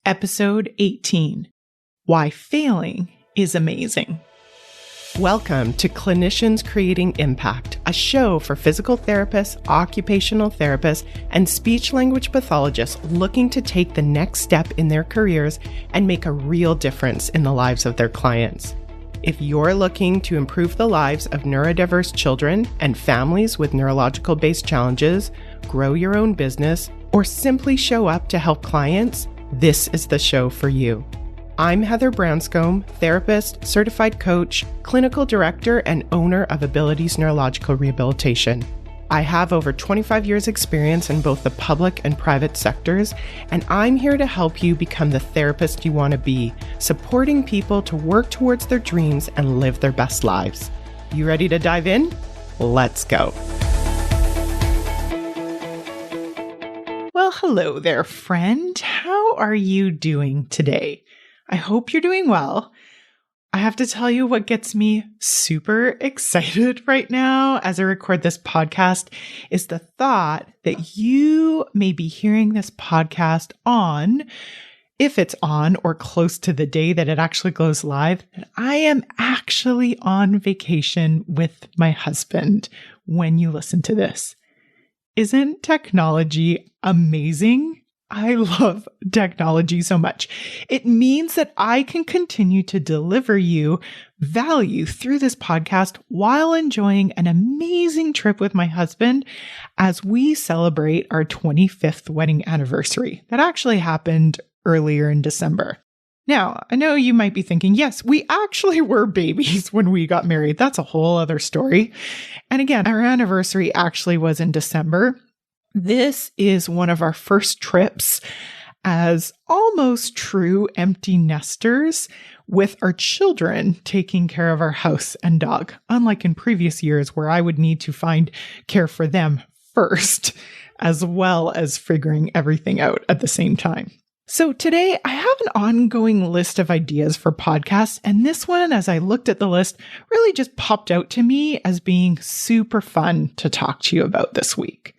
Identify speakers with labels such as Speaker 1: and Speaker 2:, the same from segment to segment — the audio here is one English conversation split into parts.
Speaker 1: Episode 18, Why Failing is Amazing.
Speaker 2: Welcome to Clinicians Creating Impact, a show for physical therapists, occupational therapists, and speech-language pathologists looking to take the next step in their careers and make a real difference in the lives of their clients. If you're looking to improve the lives of neurodiverse children and families with neurological-based challenges, grow your own business, or simply show up to help clients, this is the show for you. I'm Heather Branscombe, therapist, certified coach, clinical director, and owner of Abilities Neurological Rehabilitation. I have over 25 years experience in both the public and private sectors, and I'm here to help you become the therapist you want to be, supporting people to work towards their dreams and live their best lives. You ready to dive in? Let's go.
Speaker 1: Well, hello there, friend. How are you doing today? I hope you're doing well. I have to tell you what gets me super excited right now as I record this podcast is the thought that you may be hearing this podcast on, if it's on or close to the day that it actually goes live, that I am actually on vacation with my husband when you listen to this. Isn't technology amazing? I love technology so much. It means that I can continue to deliver you value through this podcast while enjoying an amazing trip with my husband as we celebrate our 25th wedding anniversary. That actually happened earlier in December. Now, I know you might be thinking, yes, we actually were babies when we got married. That's a whole other story. And again, our anniversary actually was in December. This is one of our first trips as almost true empty nesters with our children taking care of our house and dog, unlike in previous years where I would need to find care for them first, as well as figuring everything out at the same time. So today I have an ongoing list of ideas for podcasts, and this one, as I looked at the list, really just popped out to me as being super fun to talk to you about this week.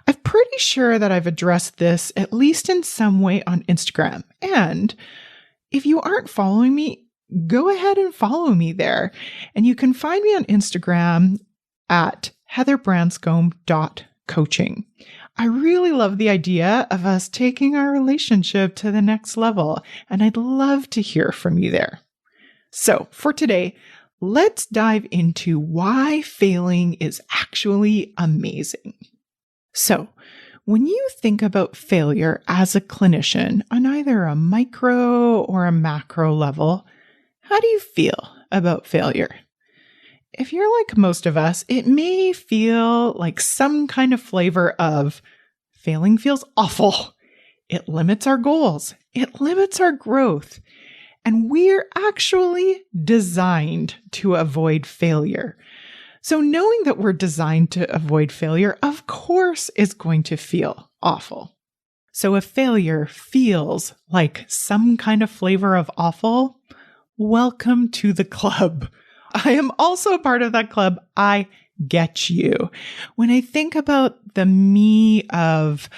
Speaker 1: I'm pretty sure that I've addressed this at least in some way on Instagram, and if you aren't following me, go ahead and follow me there, and you can find me on Instagram at heatherbranscombe.coaching. I really love the idea of us taking our relationship to the next level, and I'd love to hear from you there. So for today, let's dive into why failing is actually amazing. So when you think about failure as a clinician on either a micro or a macro level, how do you feel about failure? If you're like most of us, it may feel like some kind of flavor of failing feels awful. It limits our goals. It limits our growth. And we're actually designed to avoid failure. So knowing that we're designed to avoid failure, of course, is going to feel awful. So if failure feels like some kind of flavor of awful, welcome to the club. I am also a part of that club. I get you. When I think about the me of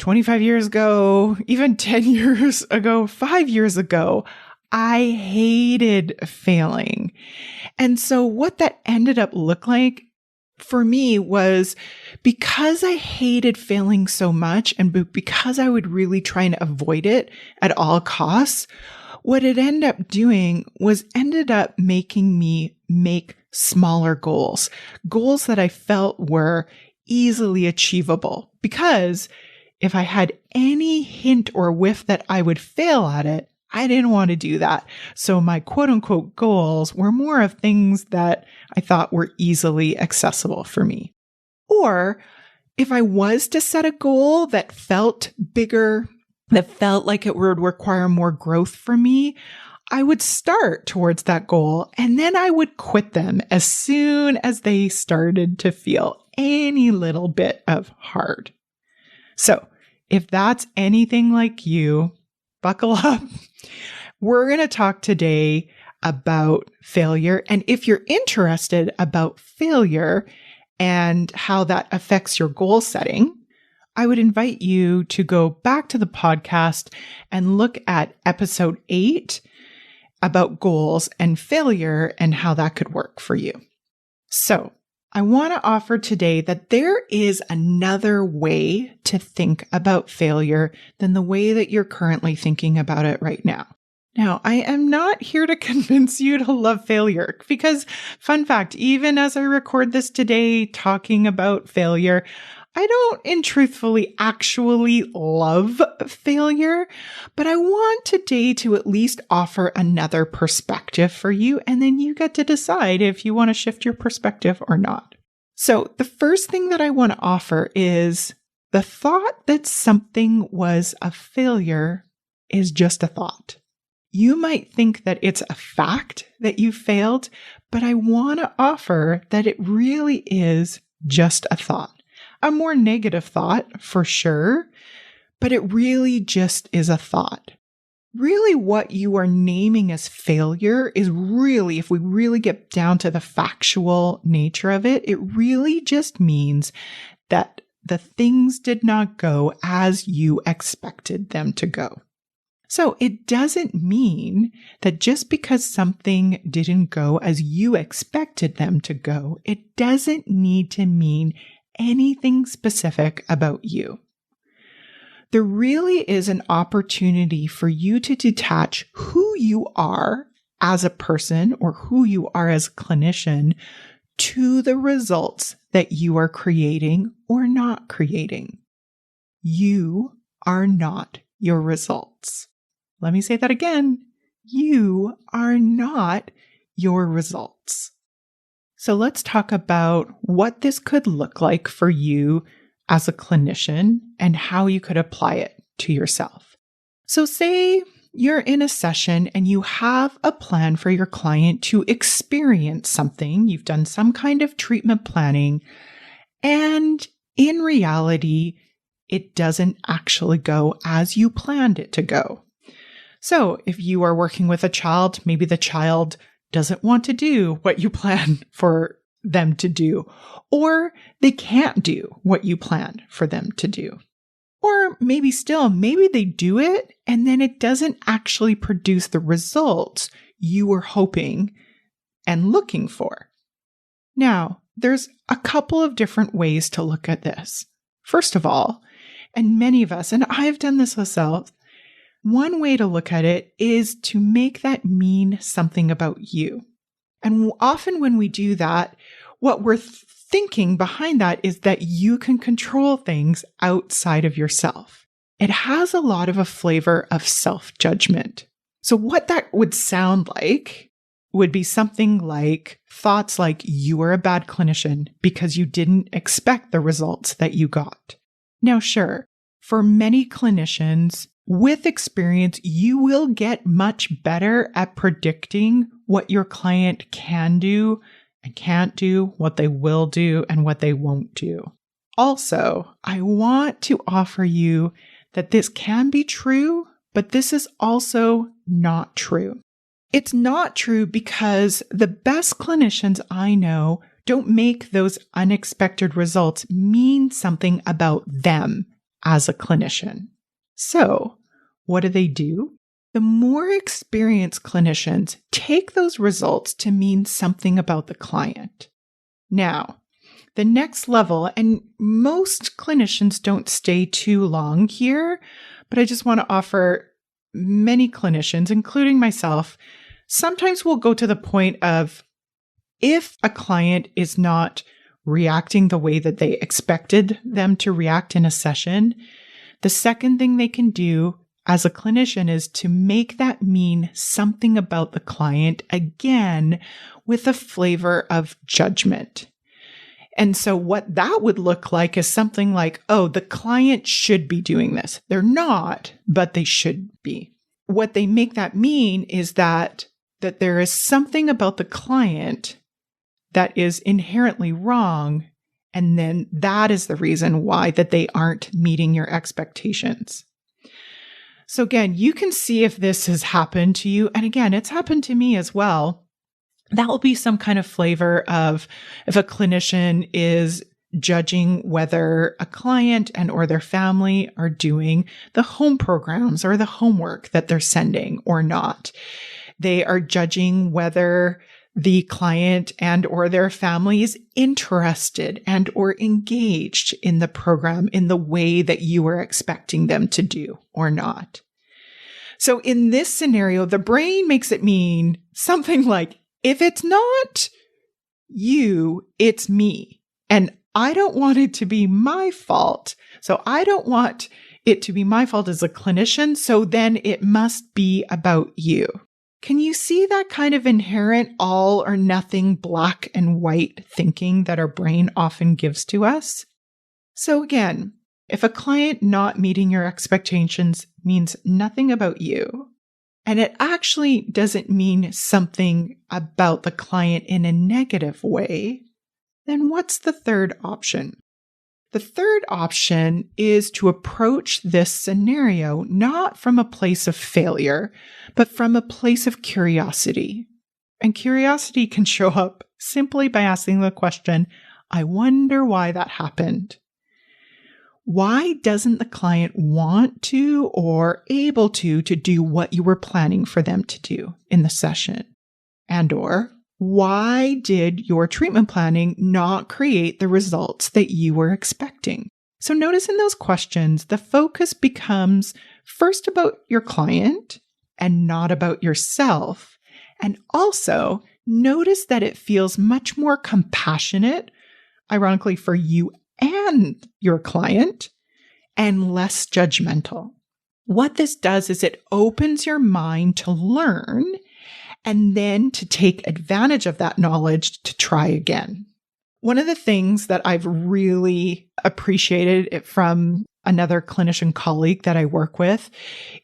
Speaker 1: 25 years ago, even 10 years ago, 5 years ago, I hated failing. And so what that ended up look like for me was because I hated failing so much and because I would really try and avoid it at all costs, what it ended up doing was ended up making me make smaller goals that I felt were easily achievable. Because if I had any hint or whiff that I would fail at it, I didn't want to do that. So my quote unquote goals were more of things that I thought were easily accessible for me. Or if I was to set a goal that felt bigger, that felt like it would require more growth from me, I would start towards that goal and then I would quit them as soon as they started to feel any little bit of hard. So if that's anything like you, buckle up. We're going to talk today about failure. And if you're interested about failure and how that affects your goal setting, I would invite you to go back to the podcast and look at episode 8 about goals and failure and how that could work for you. So I want to offer today that there is another way to think about failure than the way that you're currently thinking about it right now. Now, I am not here to convince you to love failure because, fun fact, even as I record this today talking about failure, I don't, and truthfully, actually love failure, but I want today to at least offer another perspective for you, and then you get to decide if you want to shift your perspective or not. So the first thing that I want to offer is the thought that something was a failure is just a thought. You might think that it's a fact that you failed, but I want to offer that it really is just a thought. A more negative thought, for sure, but it really just is a thought. Really, what you are naming as failure is really, if we really get down to the factual nature of it, it really just means that the things did not go as you expected them to go. So it doesn't mean that just because something didn't go as you expected them to go, it doesn't need to mean anything specific about you. There really is an opportunity for you to detach who you are as a person or who you are as a clinician to the results that you are creating or not creating. You are not your results. Let me say that again. You are not your results. So let's talk about what this could look like for you as a clinician and how you could apply it to yourself. So say you're in a session and you have a plan for your client to experience something. You've done some kind of treatment planning, and in reality, it doesn't actually go as you planned it to go. So if you are working with a child, maybe the child doesn't want to do what you plan for them to do, or they can't do what you planned for them to do. Or maybe they do it and then it doesn't actually produce the results you were hoping and looking for. Now, there's a couple of different ways to look at this. First of all, and many of us, and I've done this myself, one way to look at it is to make that mean something about you. And often when we do that, what we're thinking behind that is that you can control things outside of yourself. It has a lot of a flavor of self-judgment. So what that would sound like would be something like thoughts like you are a bad clinician because you didn't expect the results that you got. Now, sure, for many clinicians, with experience, you will get much better at predicting what your client can do and can't do, what they will do and what they won't do. Also, I want to offer you that this can be true, but this is also not true. It's not true because the best clinicians I know don't make those unexpected results mean something about them as a clinician. So, what do? The more experienced clinicians take those results to mean something about the client. Now, the next level, and most clinicians don't stay too long here, but I just want to offer many clinicians, including myself, sometimes we'll go to the point of if a client is not reacting the way that they expected them to react in a session, the second thing they can do as a clinician is to make that mean something about the client, again, with a flavor of judgment. And so what that would look like is something like, oh, the client should be doing this. They're not, but they should be. What they make that mean is that there is something about the client that is inherently wrong. And then that is the reason why that they aren't meeting your expectations. So again, you can see if this has happened to you. And again, it's happened to me as well. That will be some kind of flavor of if a clinician is judging whether a client and or their family are doing the home programs or the homework that they're sending or not. They are judging whether the client and or their family is interested and or engaged in the program in the way that you are expecting them to do or not. So in this scenario, the brain makes it mean something like, if it's not you, it's me. And I don't want it to be my fault. So I don't want it to be my fault as a clinician. So then it must be about you. Can you see that kind of inherent all or nothing black and white thinking that our brain often gives to us? So again, if a client not meeting your expectations means nothing about you, and it actually doesn't mean something about the client in a negative way, then what's the third option? The third option is to approach this scenario not from a place of failure, but from a place of curiosity. And curiosity can show up simply by asking the question, I wonder why that happened. Why doesn't the client want to or able to do what you were planning for them to do in the session? And or why did your treatment planning not create the results that you were expecting? So notice in those questions, the focus becomes first about your client and not about yourself. And also notice that it feels much more compassionate, ironically for you and your client, and less judgmental. What this does is it opens your mind to learn and then to take advantage of that knowledge to try again. One of the things that I've really appreciated from another clinician colleague that I work with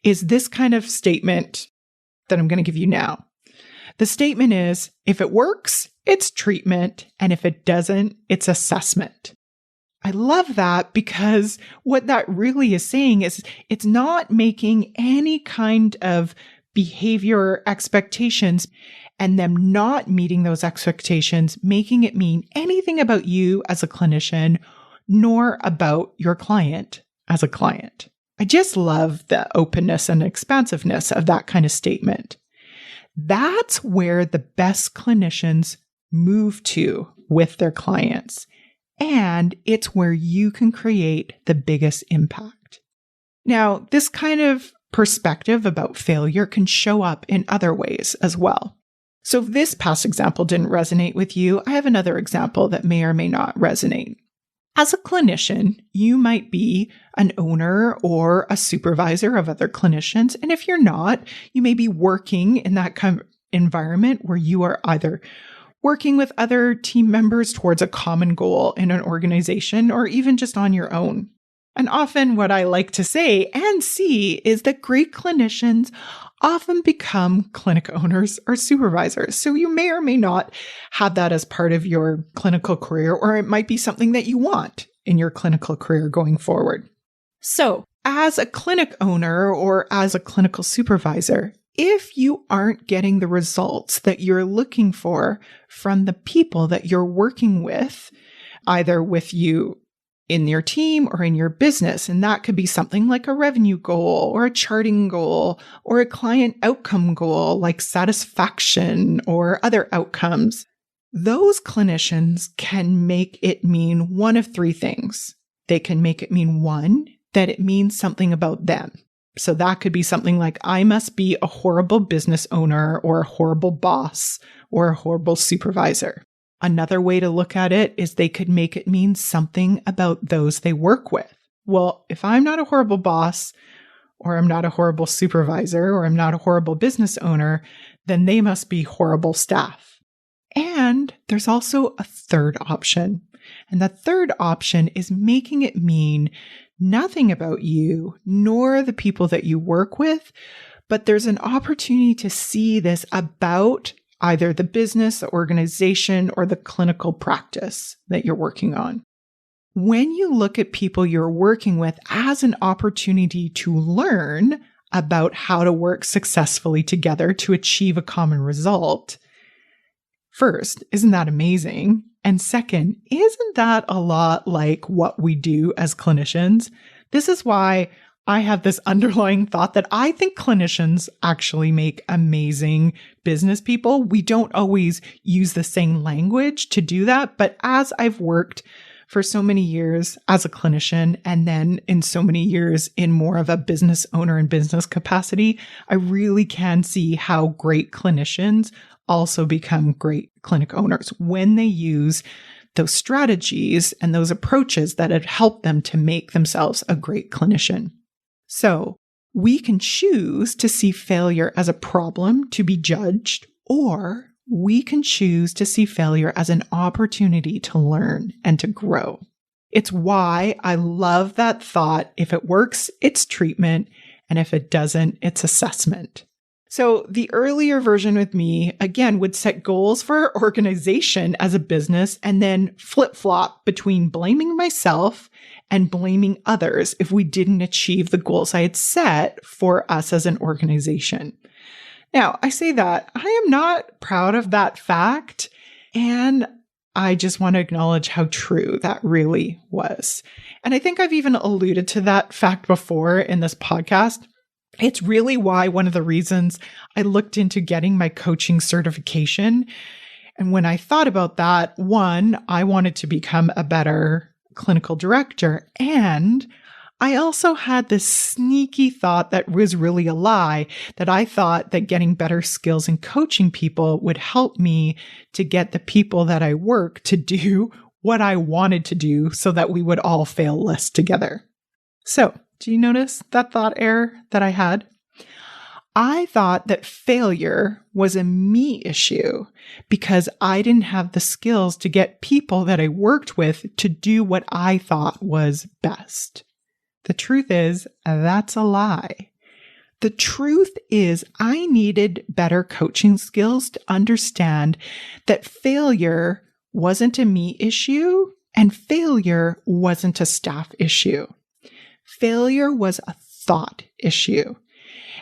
Speaker 1: is this kind of statement that I'm going to give you now. The statement is, if it works, it's treatment, and if it doesn't, it's assessment. I love that because what that really is saying is it's not making any kind of behavior expectations and them not meeting those expectations, making it mean anything about you as a clinician, nor about your client as a client. I just love the openness and expansiveness of that kind of statement. That's where the best clinicians move to with their clients. And it's where you can create the biggest impact. Now, this kind of perspective about failure can show up in other ways as well. So if this past example didn't resonate with you, I have another example that may or may not resonate. As a clinician, you might be an owner or a supervisor of other clinicians. And if you're not, you may be working in that kind of environment where you are either working with other team members towards a common goal in an organization or even just on your own. And often what I like to say and see is that great clinicians often become clinic owners or supervisors. So you may or may not have that as part of your clinical career, or it might be something that you want in your clinical career going forward. So as a clinic owner or as a clinical supervisor, if you aren't getting the results that you're looking for from the people that you're working with, either with you in your team or in your business, and that could be something like a revenue goal or a charting goal or a client outcome goal like satisfaction or other outcomes, those clinicians can make it mean one of three things. They can make it mean, one, that it means something about them. So that could be something like, I must be a horrible business owner or a horrible boss or a horrible supervisor. Another way to look at it is they could make it mean something about those they work with. Well, if I'm not a horrible boss, or I'm not a horrible supervisor, or I'm not a horrible business owner, then they must be horrible staff. And there's also a third option. And the third option is making it mean nothing about you, nor the people that you work with, but there's an opportunity to see this about either the business, the organization, or the clinical practice that you're working on. When you look at people you're working with as an opportunity to learn about how to work successfully together to achieve a common result, first, isn't that amazing? And second, isn't that a lot like what we do as clinicians? This is why I have this underlying thought that I think clinicians actually make amazing business people. We don't always use the same language to do that, but as I've worked for so many years as a clinician and then in so many years in more of a business owner and business capacity, I really can see how great clinicians also become great clinic owners when they use those strategies and those approaches that have helped them to make themselves a great clinician. So we can choose to see failure as a problem to be judged, or we can choose to see failure as an opportunity to learn and to grow. It's why I love that thought. If it works, it's treatment. And if it doesn't, it's assessment. So the earlier version with me, again, would set goals for our organization as a business and then flip-flop between blaming myself and blaming others if we didn't achieve the goals I had set for us as an organization. Now, I say that I am not proud of that fact, and I just want to acknowledge how true that really was. And I think I've even alluded to that fact before in this podcast. It's really why one of the reasons I looked into getting my coaching certification. And when I thought about that, one, I wanted to become a better clinical director, and I also had this sneaky thought that was really a lie, that I thought that getting better skills in coaching people would help me to get the people that I work to do what I wanted to do so that we would all fail less together. So, do you notice that thought error that I had? I thought that failure was a me issue because I didn't have the skills to get people that I worked with to do what I thought was best. The truth is, that's a lie. The truth is, I needed better coaching skills to understand that failure wasn't a me issue and failure wasn't a staff issue. Failure was a thought issue.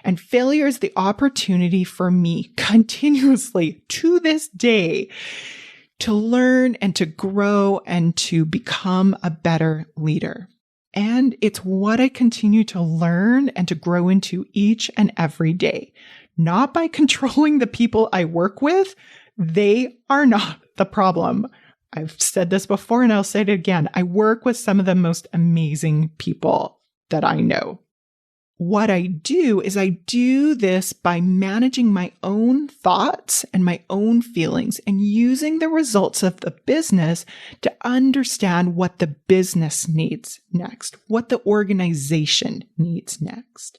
Speaker 1: And failure is the opportunity for me continuously to this day to learn and to grow and to become a better leader. And it's what I continue to learn and to grow into each and every day. Not by controlling the people I work with. They are not the problem. I've said this before and I'll say it again. I work with some of the most amazing people that I know. What I do is I do this by managing my own thoughts and my own feelings and using the results of the business to understand what the business needs next, what the organization needs next.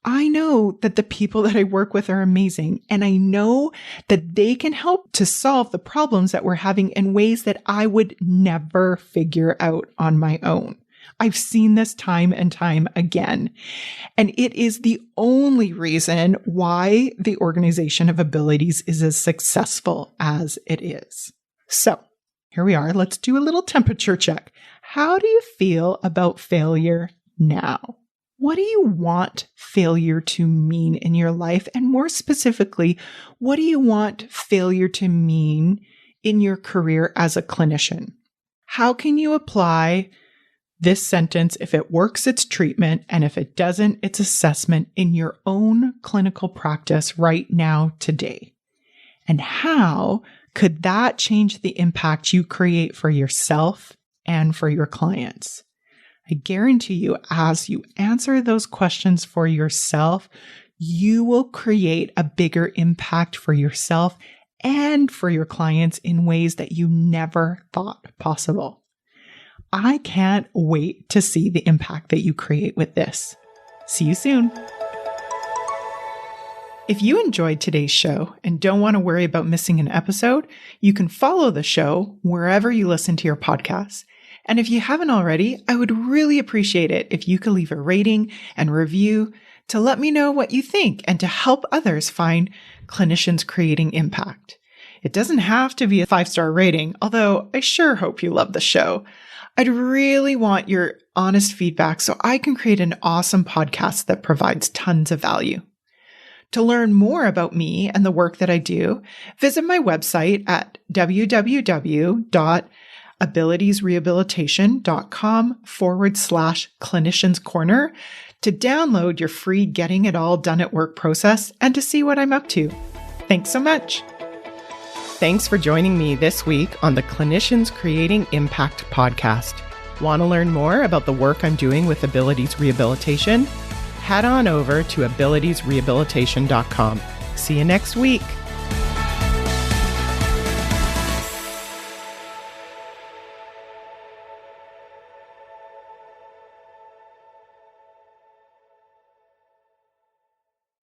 Speaker 1: I know that the people that I work with are amazing, and I know that they can help to solve the problems that we're having in ways that I would never figure out on my own. I've seen this time and time again, and it is the only reason why the organization of abilities is as successful as it is. So here we are. Let's do a little temperature check. How do you feel about failure now? What do you want failure to mean in your life? And more specifically, what do you want failure to mean in your career as a clinician? How can you apply this sentence? If it works, it's treatment. And if it doesn't, it's assessment in your own clinical practice right now, today. And how could that change the impact you create for yourself and for your clients? I guarantee you, as you answer those questions for yourself, you will create a bigger impact for yourself and for your clients in ways that you never thought possible. I can't wait to see the impact that you create with this. See you soon. If you enjoyed today's show and don't want to worry about missing an episode, you can follow the show wherever you listen to your podcasts. And if you haven't already, I would really appreciate it if you could leave a rating and review to let me know what you think and to help others find clinicians creating impact. It doesn't have to be a 5-star rating, although I sure hope you love the show. I'd really want your honest feedback so I can create an awesome podcast that provides tons of value. To learn more about me and the work that I do, visit my website at www.abilitiesrehabilitation.com/clinicians corner to download your free Getting It All Done at Work process and to see what I'm up to. Thanks so much.
Speaker 2: Thanks for joining me this week on the Clinicians Creating Impact podcast. Want to learn more about the work I'm doing with Abilities Rehabilitation? Head on over to abilitiesrehabilitation.com. See you next week.